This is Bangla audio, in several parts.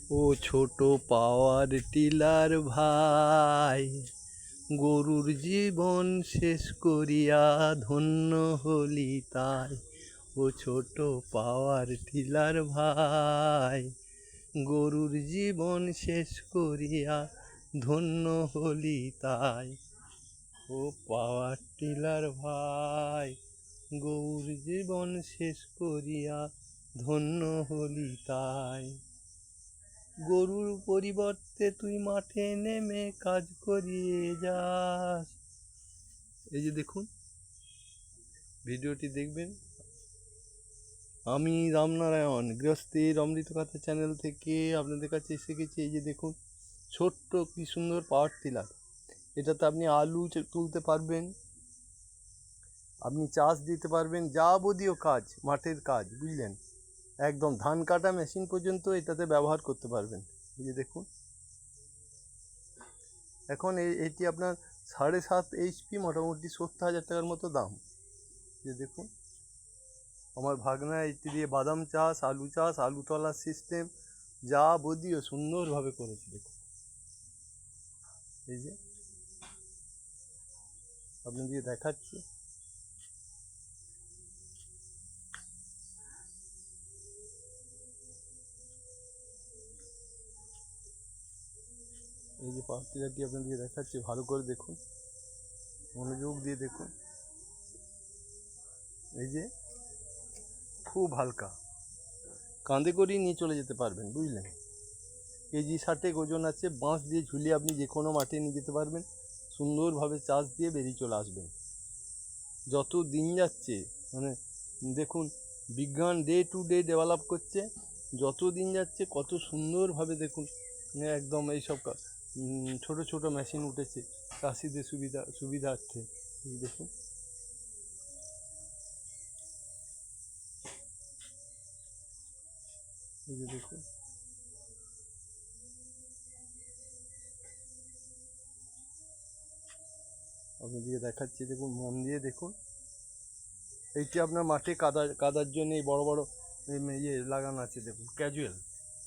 ও ছোট পাওয়ার টিলার ভাই, গরুর জীবন শেষ করিয়া ধন্য হলি তাই। ও ছোট পাওয়ার টিলার ভাই, গরুর জীবন শেষ করিয়া ধন্য হলি তাই। ও পাওয়ার টিলার ভাই, গরুর জীবন শেষ করিয়া ধন্য হলি তাই। গরুর পরিবর্তে তুই মাঠে নেমে কাজ করিয়ে যাস। এই যে দেখুন, ভিডিওটি দেখবেন। আমি রামনারায়ণ গৃহস্থীর অমৃত কথা চ্যানেল থেকে আপনাদের কাছে এসে গেছি। এই যে দেখুন, ছোট্ট কি সুন্দর পাওয়ার টিলার। এটাতে আপনি আলু তুলতে পারবেন, আপনি চাষ দিতে পারবেন, যাবতীয় কাজ, মাঠের কাজ, বুঝলেন, একদম ধান কাটা মেশিন পর্যন্ত এটাতে ব্যবহার করতে পারবেন। এই যে দেখুন, এখন এটি আপনার 7.5 HP, মোটামুটি 70,000 টাকার মতো দাম। যে দেখুন, আমার ভাগনা এটি দিয়ে বাদাম চাষ, আলু তোলার সিস্টেম যাবতীয় সুন্দরভাবে করেছে। দেখুন, এই যে আপনাদের দেখাচ্ছি। এই যে পাওয়ার টিলারটি আপনাদেরকে দেখাচ্ছি, ভালো করে দেখুন, মনোযোগ দিয়ে দেখুন। এই যে খুব হালকা, কাঁধে করেই নিয়ে চলে যেতে পারবেন, বুঝলেন। কেজি 60 ওজন আছে। বাঁশ দিয়ে ঝুলিয়ে আপনি যে কোনো মাঠে নিয়ে যেতে পারবেন, সুন্দরভাবে চাষ দিয়ে বেরিয়ে চলে আসবেন। যত দিন যাচ্ছে, মানে দেখুন, বিজ্ঞান ডে টু ডে ডেভেলপ করছে। যত দিন যাচ্ছে কত সুন্দরভাবে দেখুন, একদম এইসব ছোট ছোট মেশিন উঠেছে চাষিদের সুবিধার্থে। দেখুন, এই যে দেখুন, আপনাদেরকে দেখাচ্ছি। দেখুন, মন দিয়ে দেখুন। এইটি আপনার মাঠে কাদার জন্য এই বড় বড় লাগানো আছে। দেখুন, ক্যাজুয়াল,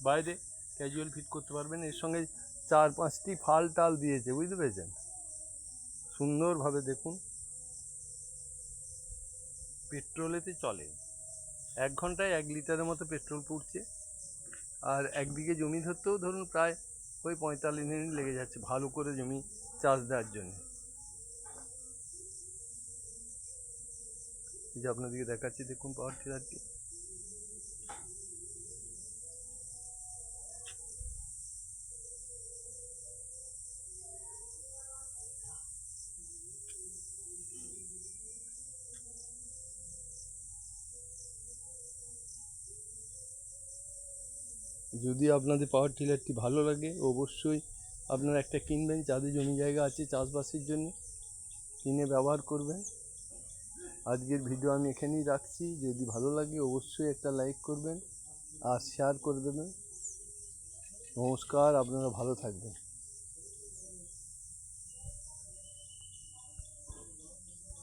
বাইরে ক্যাজুয়াল ফিট করতে পারবেন। এর সঙ্গে 4-5টি ফাল টাল দিয়েছে, বুঝতে পেরেছেন, সুন্দরভাবে। দেখুন, পেট্রোলেতে চলে, 1 ঘন্টায় 1 লিটারের মতো পেট্রোল পুড়ছে। আর 1 বিঘে জমি ধরতেও ধরুন প্রায় ওই 45 মিনিট লেগে যাচ্ছে ভালো করে জমি চাষ দেওয়ার জন্য। এই যে আপনাদেরকে দেখাচ্ছি, দেখুন পাওয়ার টিলারটি। যদি আপনাদের পাওয়ার টিলারটি ভালো লাগে, অবশ্যই আপনারা একটা কিনবেন। যাদের জমি জায়গা আছে চাষবাসের জন্য, কিনে ব্যবহার করবেন। আজকের ভিডিও আমি এখানেই রাখছি। যদি ভালো লাগে অবশ্যই একটা লাইক করবেন আর শেয়ার করে দেবেন। নমস্কার, আপনারা ভালো থাকবেন।